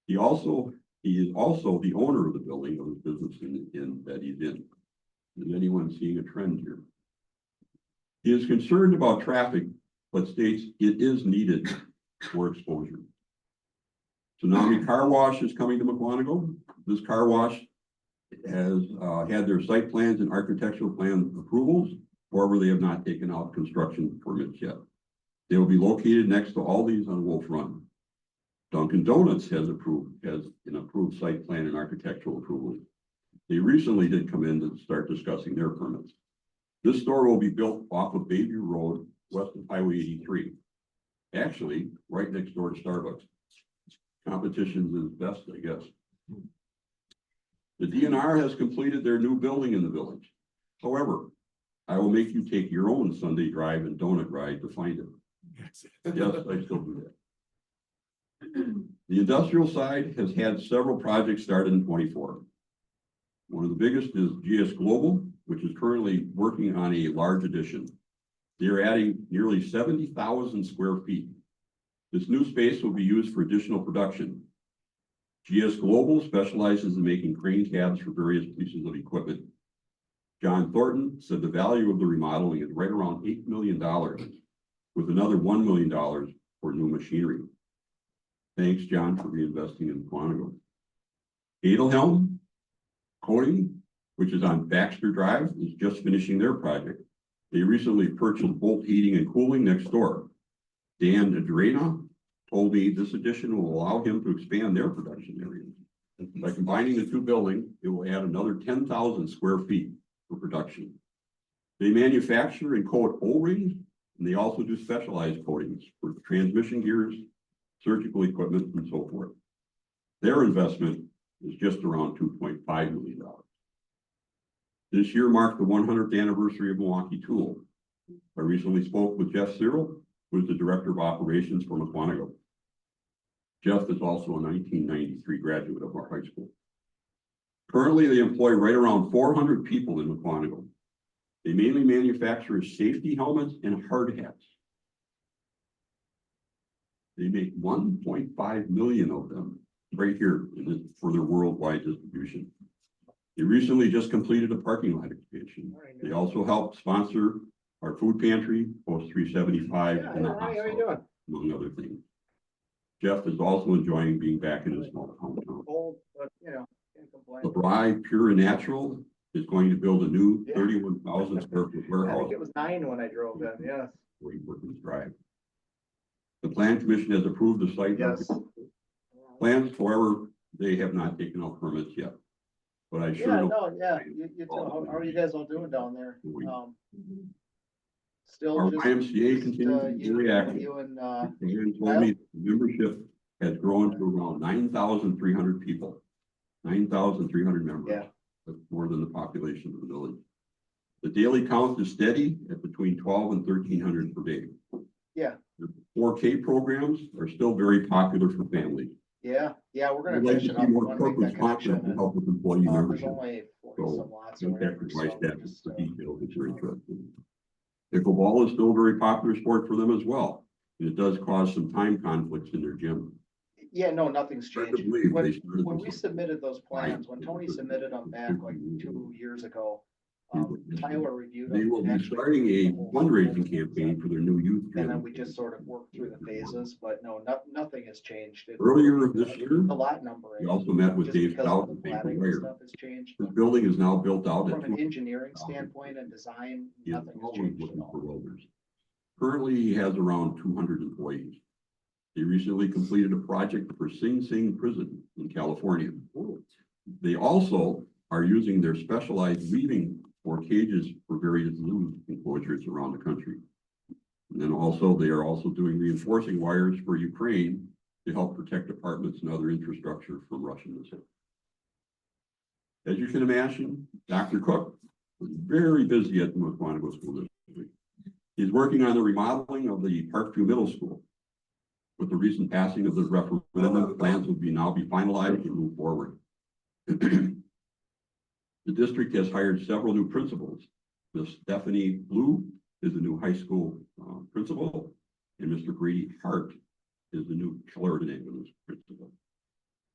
[SPEAKER 8] He is also the owner of the building of his business that he's in. Is anyone seeing a trend here? He is concerned about traffic, but states it is needed for exposure. Tsunami Car Wash is coming to Mukwonago. This car wash has had their site plans and architectural plan approvals. However, they have not taken out construction permits yet. They will be located next to Aldi's on Wolf Run. Dunkin' Donuts has an approved site plan and architectural approvals. They recently did come in to start discussing their permits. This store will be built off of Bayview Road, west of Highway 83. Actually, right next door to Starbucks. Competition is best, I guess. The DNR has completed their new building in the village. However, I will make you take your own Sunday drive and donut ride to find it. Yes, I still do that. The industrial side has had several projects started in 24. One of the biggest is GS Global, which is currently working on a large addition. They are adding nearly 70,000 square feet. This new space will be used for additional production. GS Global specializes in making crane cabs for various pieces of equipment. John Thornton said the value of the remodeling is right around $8 million, with another $1 million for new machinery. Thanks, John, for reinvesting in Mukwonago. Edelhelm Coating, which is on Baxter Drive, is just finishing their project. They recently purchased Bolt Heating and Cooling next door. Dan Adrena told me this addition will allow him to expand their production areas. By combining the two buildings, it will add another 10,000 square feet for production. They manufacture and coat O-rings, and they also do specialized coatings for transmission gears, surgical equipment, and so forth. Their investment is just around $2.5 million. This year marked the 100th anniversary of Milwaukee Tool. I recently spoke with Jeff Cyril, who is the Director of Operations for Mukwonago. Jeff is also a 1993 graduate of our high school. Currently, they employ right around 400 people in Mukwonago. They mainly manufacture safety helmets and hard hats. They make 1.5 million of them right here for their worldwide distribution. They recently just completed a parking lot expansion. They also helped sponsor our food pantry, Post 375, and the hospital, among other things. Jeff is also enjoying being back in his small hometown.
[SPEAKER 9] Cold, but you know, can't complain.
[SPEAKER 8] LeBry Pure and Natural is going to build a new
[SPEAKER 9] Yeah.
[SPEAKER 8] 31,000 square foot
[SPEAKER 9] I
[SPEAKER 8] warehouse.
[SPEAKER 9] think it was 9 when I drove in, yes,
[SPEAKER 8] Where you work this drive. The plan commission has approved the site.
[SPEAKER 9] yes.
[SPEAKER 8] Plans, however, they have not taken out permits yet. But I sure
[SPEAKER 9] Yeah,
[SPEAKER 8] know
[SPEAKER 9] no, yeah, you too. How are you guys all doing down there? Still
[SPEAKER 8] our
[SPEAKER 9] just.
[SPEAKER 8] YMCA continues to be very active.
[SPEAKER 9] You and,
[SPEAKER 8] Aaron told me the membership has grown to around 9,300 people. 9,300 members.
[SPEAKER 9] Yeah.
[SPEAKER 8] That's more than the population of the village. The daily count is steady at between 12 and 1,300 per day.
[SPEAKER 9] Yeah.
[SPEAKER 8] The 4K programs are still very popular for families.
[SPEAKER 9] yeah, we're gonna
[SPEAKER 8] I'd like to
[SPEAKER 9] finish it
[SPEAKER 8] see
[SPEAKER 9] up. We
[SPEAKER 8] more
[SPEAKER 9] wanna make
[SPEAKER 8] corporate
[SPEAKER 9] that connection.
[SPEAKER 8] sponsors to help with employee
[SPEAKER 9] There's
[SPEAKER 8] membership.
[SPEAKER 9] only 40
[SPEAKER 8] So,
[SPEAKER 9] some lots or
[SPEAKER 8] contact
[SPEAKER 9] whatever,
[SPEAKER 8] the
[SPEAKER 9] so
[SPEAKER 8] vice staff
[SPEAKER 9] we're just,
[SPEAKER 8] for details if you're interested. Pickleball is still a very popular sport for them as well. And it does cause some time conflicts in their gym.
[SPEAKER 9] yeah, no, nothing's
[SPEAKER 8] Hard
[SPEAKER 9] changed.
[SPEAKER 8] to believe
[SPEAKER 9] When,
[SPEAKER 8] they started
[SPEAKER 9] when
[SPEAKER 8] this
[SPEAKER 9] we
[SPEAKER 8] up.
[SPEAKER 9] submitted those plans, when Tony submitted them back like 2 years ago, Tyler reviewed
[SPEAKER 8] They
[SPEAKER 9] them.
[SPEAKER 8] will
[SPEAKER 9] and
[SPEAKER 8] be
[SPEAKER 9] actually
[SPEAKER 8] starting a
[SPEAKER 9] approved the whole
[SPEAKER 8] fundraising
[SPEAKER 9] scope.
[SPEAKER 8] campaign for their new youth
[SPEAKER 9] And then
[SPEAKER 8] gym.
[SPEAKER 9] we just sort of worked through the phases, but no, nothing has changed.
[SPEAKER 8] Earlier this year,
[SPEAKER 9] The lot number.
[SPEAKER 8] we also met with
[SPEAKER 9] just
[SPEAKER 8] Dave
[SPEAKER 9] because
[SPEAKER 8] Stout
[SPEAKER 9] of the
[SPEAKER 8] and Baker
[SPEAKER 9] platting and
[SPEAKER 8] Wire.
[SPEAKER 9] stuff has changed.
[SPEAKER 8] This
[SPEAKER 9] but
[SPEAKER 8] building is now built out at
[SPEAKER 9] From an engineering standpoint and design,
[SPEAKER 8] He is
[SPEAKER 9] nothing has
[SPEAKER 8] always
[SPEAKER 9] changed at
[SPEAKER 8] looking for
[SPEAKER 9] all.
[SPEAKER 8] welders. Currently, he has around 200 employees. He recently completed a project for Sing Sing Prison in California. They also are using their specialized weaving for cages for various zoo enclosures around the country. And then also, they are also doing reinforcing wires for Ukraine to help protect apartments and other infrastructure from Russian missiles. As you can imagine, Dr. Cook was very busy at the Mukwonago School District. He's working on the remodeling of the Parkview Middle School. With the recent passing of the referendum, plans will now be finalized and move forward. The district has hired several new principals. Ms. Stephanie Blue is the new high school principal, and Mr. Brady Hart is the new Clarendon English principal.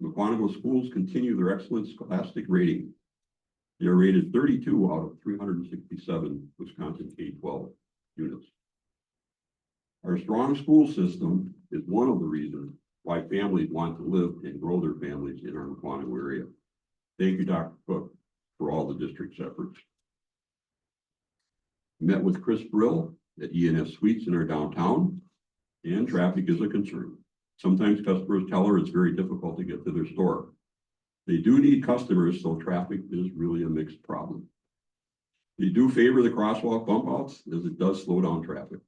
[SPEAKER 8] Mukwonago schools continue their excellent scholastic rating. They are rated 32 out of 367 Wisconsin K-12 units. Our strong school system is one of the reasons why families want to live and grow their families in our Mukwonago area. Thank you, Dr. Cook, for all the district's efforts. Met with Chris Brill at ENS Suites in our downtown, and traffic is a concern. Sometimes customers tell her it's very difficult to get to their store. They do need customers, so traffic is really a mixed problem. They do favor the crosswalk bump outs as it does slow down traffic.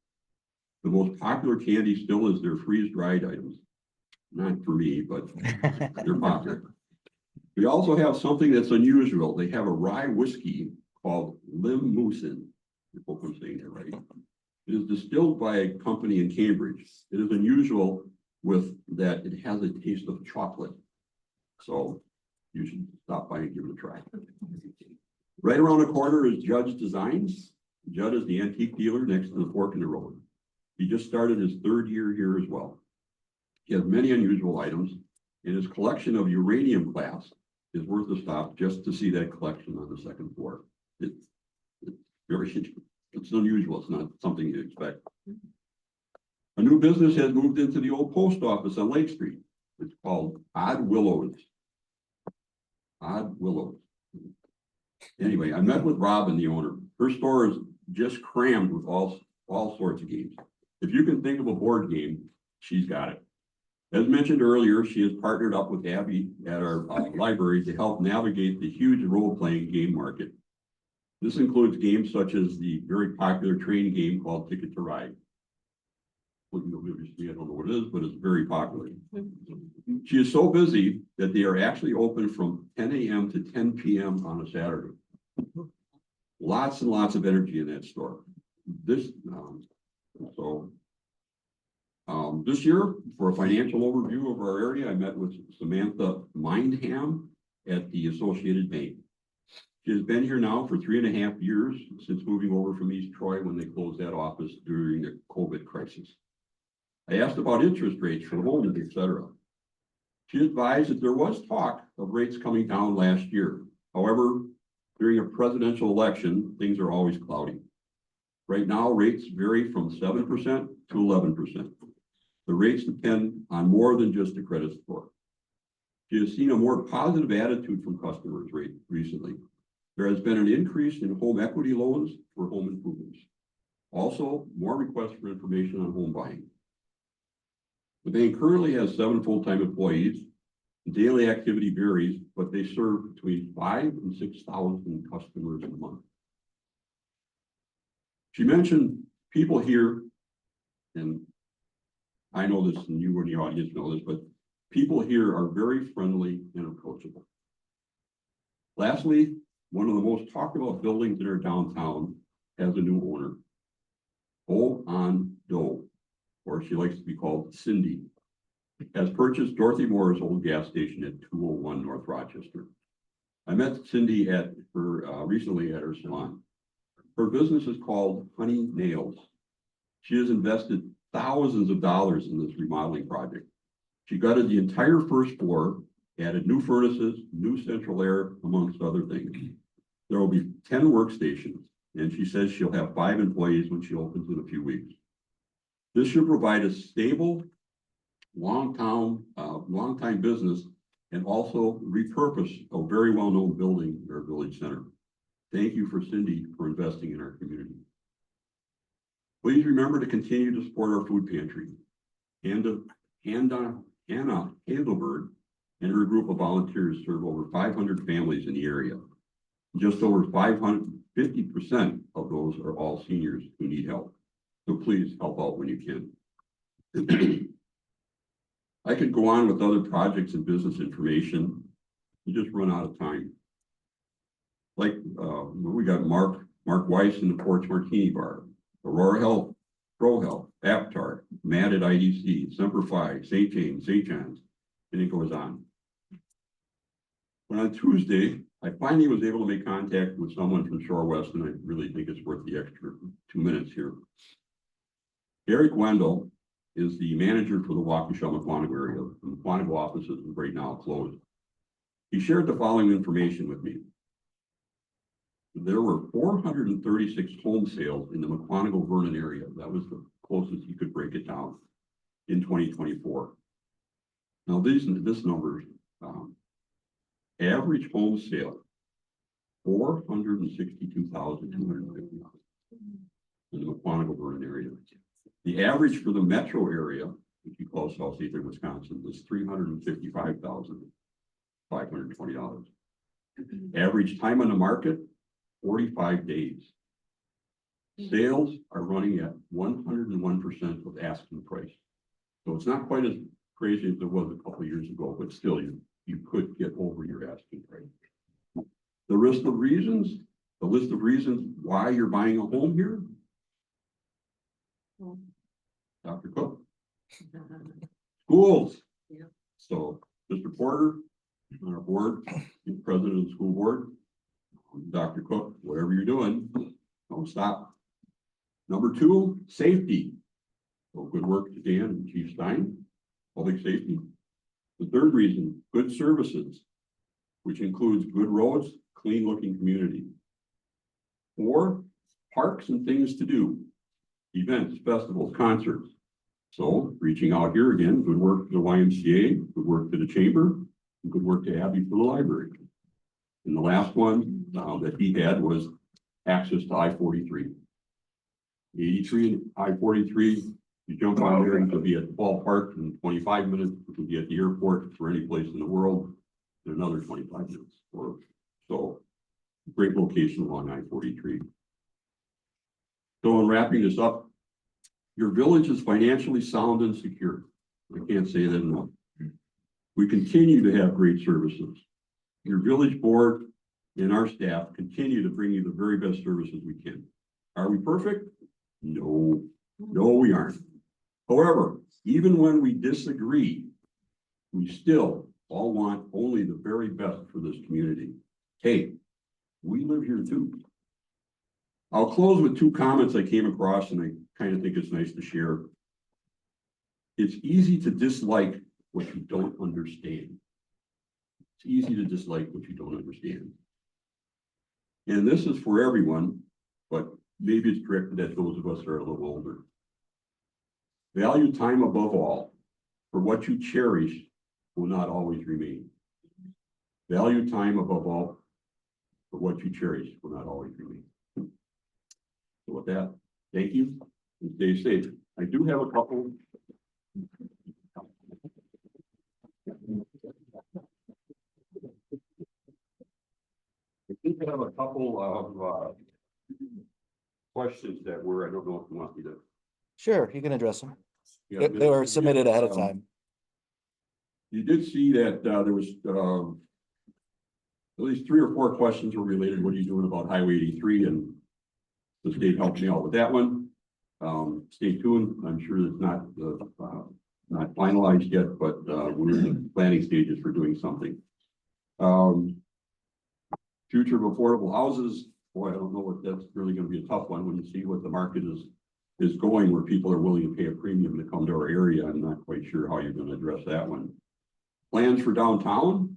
[SPEAKER 8] The most popular candy still is their freeze-dried items. Not for me, but they're popular. We also have something that's unusual. They have a rye whiskey called Limousin. I hope I'm saying that right. It is distilled by a company in Cambridge. It is unusual with that it has a taste of chocolate. So you should stop by and give it a try. Right around the corner is Judd's Designs. Judd is the antique dealer next to the fork in the road. He just started his 3rd year here as well. He has many unusual items, and his collection of uranium class is worth a stop just to see that collection on the 2nd floor. It's unusual. It's not something you expect. A new business has moved into the old post office on Lake Street. It's called Odd Willows. Odd Willows. Anyway, I met with Robin, the owner. Her store is just crammed with all sorts of games. If you can think of a board game, she's got it. As mentioned earlier, she has partnered up with Abby at our library to help navigate the huge role-playing game market. This includes games such as the very popular train game called Ticket to Ride. I don't know what it is, but it's very popular. She is so busy that they are actually open from 10 a.m. to 10 p.m. on a Saturday. Lots and lots of energy in that store. This year, for a financial overview of our area, I met with Samantha Mindham at the Associated Bank. She has been here now for 3.5 years since moving over from East Troy when they closed that office during the COVID crisis. I asked about interest rates for homes, etc. She advised that there was talk of rates coming down last year. However, during a presidential election, things are always cloudy. Right now, rates vary from 7% to 11%. The rates depend on more than just a credit score. She has seen a more positive attitude from customers recently. There has been an increase in home equity loans for home improvements. Also, more requests for information on home buying. The bank currently has 7 full-time employees. Daily activity varies, but they serve between 5,000 and 6,000 customers a month. She mentioned people here, and I know this and you in the audience know this, but people here are very friendly and approachable. Lastly, one of the most talked about buildings in our downtown has a new owner. Do, or she likes to be called Cindy, has purchased Dorothy Moore's old gas station at 201 North Rochester. I met Cindy at her recently at her salon. Her business is called Honey Nails. She has invested thousands of dollars in this remodeling project. She gutted the entire first floor, added new furnaces, new central air, amongst other things. There will be 10 workstations, and she says she'll have 5 employees when she opens in a few weeks. This should provide a stable, long-time business, and also repurpose a very well-known building in our village center. Thank you for Cindy for investing in our community. Please remember to continue to support our food pantry. Hannah Hazelberg and her group of volunteers serve over 500 families in the area. Just over 550% of those are all seniors who need help. So please help out when you can. I could go on with other projects and business information. You just run out of time. Like we got Mark Weiss in the Porch Martini Bar, Aurora Health, Pro Health, Aptar, Matt at IDC, Semper Fi, St. James, St. John's, and it goes on. But on Tuesday, I finally was able to make contact with someone from Shore West, and I really think it's worth the extra 2 minutes here. Eric Wendell is the manager for the Waukesha Mukwonago area. The Mukwonago office is right now closed. He shared the following information with me. There were 436 home sales in the Mukwonago Vernon area. That was the closest he could break it down in 2024. Now this number, average home sale, 462,250 in the Mukwonago Vernon area. The average for the metro area, which you call Southeastern Wisconsin, was $355,520. Average time on the market, 45 days. Sales are running at 101% of asking price. So it's not quite as crazy as it was a couple of years ago, but still you could get over your asking price. The list of reasons why you're buying a home here. Dr. Cook. Schools.
[SPEAKER 1] Yeah.
[SPEAKER 8] So Mr. Porter on our board, president of the school board, Dr. Cook, whatever you're doing, don't stop. Number 2, safety. So good work to Dan and Chief Stein, public safety. The third reason, good services, which includes good roads, clean looking community. 4, parks and things to do, events, festivals, concerts. So reaching out here again, good work to the YMCA, good work to the chamber, and good work to Abby for the library. And the last one that he had was access to I-43. 83 and I-43, you jump on there, you could be at the ballpark in 25 minutes, you could be at the airport for any place in the world in another 25 minutes. So great location along I-43. So in wrapping this up, your village is financially sound and secure. I can't say that enough. We continue to have great services. Your village board and our staff continue to bring you the very best services we can. Are we perfect? No, we aren't. However, even when we disagree, we still all want only the very best for this community. Hey, we live here too. I'll close with 2 comments I came across, and I kind of think it's nice to share. It's easy to dislike what you don't understand. It's easy to dislike what you don't understand. And this is for everyone, but maybe it's directed at those of us that are a little older. Value time above all, for what you cherish will not always remain. Value time above all, for what you cherish will not always remain. So with that, thank you and stay safe. I do have a couple. I think I have a couple of questions that were, I don't know if you want me to.
[SPEAKER 2] Sure, you can address them.
[SPEAKER 8] Yeah,
[SPEAKER 2] They were submitted ahead of time.
[SPEAKER 8] You did see that there was at least 3 or 4 questions were related. What are you doing about Highway 83? And the state helped me out with that one. Stay tuned. I'm sure it's not finalized yet, but we're in the planning stages for doing something. Future of affordable houses. Boy, I don't know what that's really going to be a tough one when you see what the market is going, where people are willing to pay a premium to come to our area. I'm not quite sure how you're going to address that one. Plans for downtown.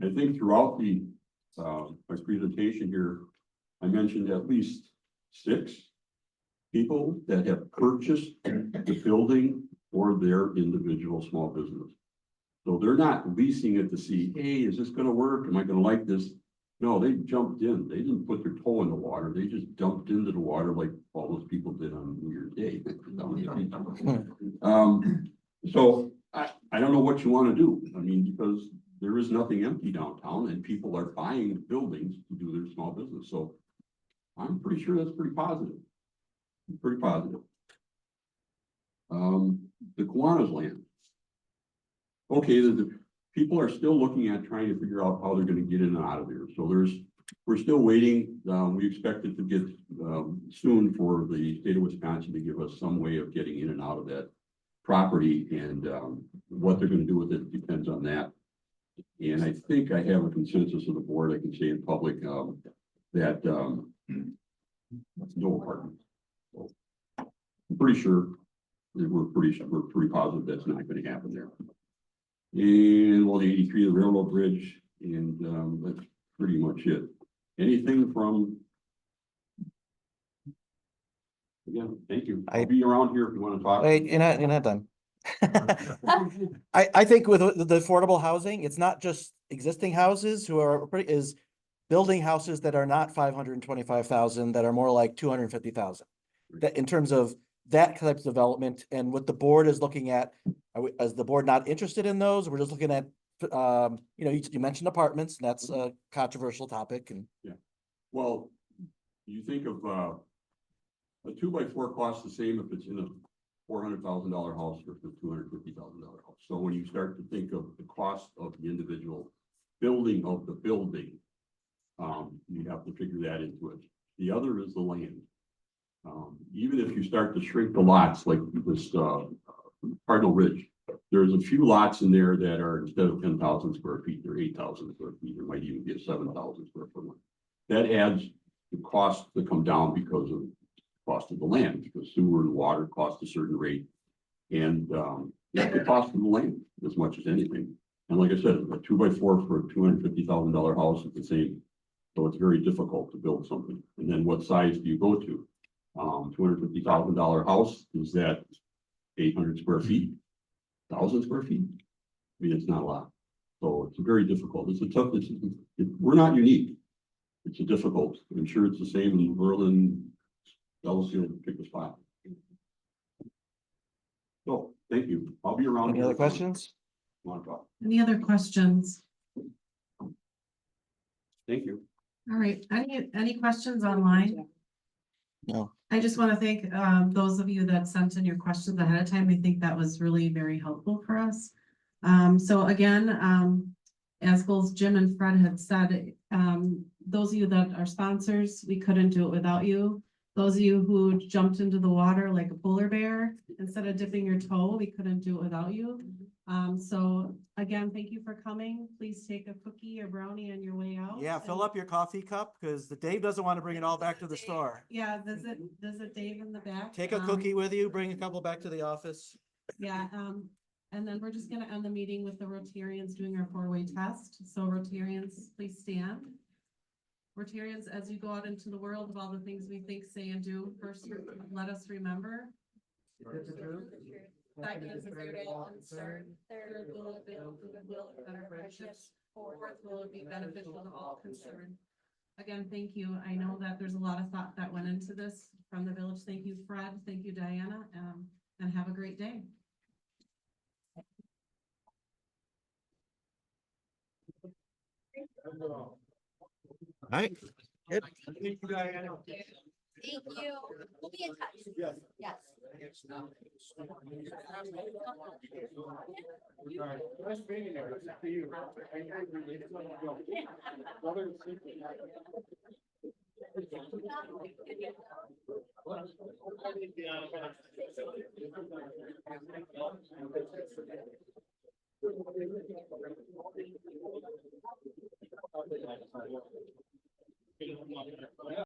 [SPEAKER 8] I think throughout the my presentation here, I mentioned at least 6 people that have purchased the building for their individual small business. So they're not leasing it to see, hey, is this going to work? Am I going to like this? No, they jumped in. They didn't put their toe in the water. They just dumped into the water like all those people did on New Year's Day. So I don't know what you want to do. I mean, because there is nothing empty downtown and people are buying buildings to do their small business. So I'm pretty sure that's pretty positive. Pretty positive. The Kiwanis land. Okay, the people are still looking at trying to figure out how they're going to get in and out of there. So we're still waiting. We expect it to get soon for the state of Wisconsin to give us some way of getting in and out of that property, and what they're going to do with it depends on that. And I think I have a consensus of the board. I can say in public that no apartments. So I'm pretty sure we're pretty positive that's not going to happen there. And well, the 83, the railroad bridge, and that's pretty much it. Anything from? Again, thank you. I'll be around here if you want to talk.
[SPEAKER 2] Wait, you're not done. I think with the affordable housing, it's not just existing houses who are is building houses that are not 525,000, that are more like 250,000. That in terms of that type of development, and what the board is looking at, is the board not interested in those? We're just looking at, you mentioned apartments, and that's a controversial topic. And
[SPEAKER 8] yeah, well, you think of a 2x4 costs the same if it's in a $400,000 house or a $250,000 house. So when you start to think of the cost of the individual building of the building, you have to figure that into it. The other is the land. Even if you start to shrink the lots like this Cardinal Ridge, there's a few lots in there that are, instead of 10,000 square feet, they're 8,000 square feet. There might even be a 7,000 square foot one. That adds the cost to come down because of cost of the land, because sewer and water cost a certain rate, and the cost of the land as much as anything. And like I said, a 2x4 for a $250,000 house is the same. So it's very difficult to build something. And then what size do you go to? $250,000 house, is that 800 square feet, 1,000 square feet? I mean, it's not a lot. So it's very difficult. It's a tough, we're not unique. It's a difficult. I'm sure it's the same in Berlin, Delaware, pick a spot. So thank you. I'll be around.
[SPEAKER 2] any other questions?
[SPEAKER 1] Any other questions?
[SPEAKER 8] Thank you.
[SPEAKER 1] All right, any questions online?
[SPEAKER 2] No.
[SPEAKER 1] I just want to thank those of you that sent in your questions ahead of time. I think that was really very helpful for us. So again, as both Jim and Fred had said, those of you that are sponsors, we couldn't do it without you. Those of you who jumped into the water like a polar bear, instead of dipping your toe, we couldn't do it without you. So again, thank you for coming. Please take a cookie or brownie on your way out.
[SPEAKER 7] Yeah, fill up your coffee cup, because the Dave doesn't want to bring it all back to the store.
[SPEAKER 1] Yeah, visit Dave in the back.
[SPEAKER 7] Take a cookie with you, bring a couple back to the office.
[SPEAKER 1] Yeah, And then we're just gonna end the meeting with the Rotarians doing our four-way test. So Rotarians, please stand. Rotarians, as you go out into the world of all the things we think, say, and do, first, let us remember. Second is fair to all concerned. Third, will it build goodwill and better friendships. Fourth, will it be beneficial to all concerned. Again, thank you. I know that there's a lot of thought that went into this from the village. Thank you, Fred. Thank you, Diana, and have a great day.
[SPEAKER 2] All right. Good.
[SPEAKER 3] Thank you. We'll be in touch.
[SPEAKER 5] Yes.
[SPEAKER 3] Yes.
[SPEAKER 5] Nice meeting you. See you. Brother.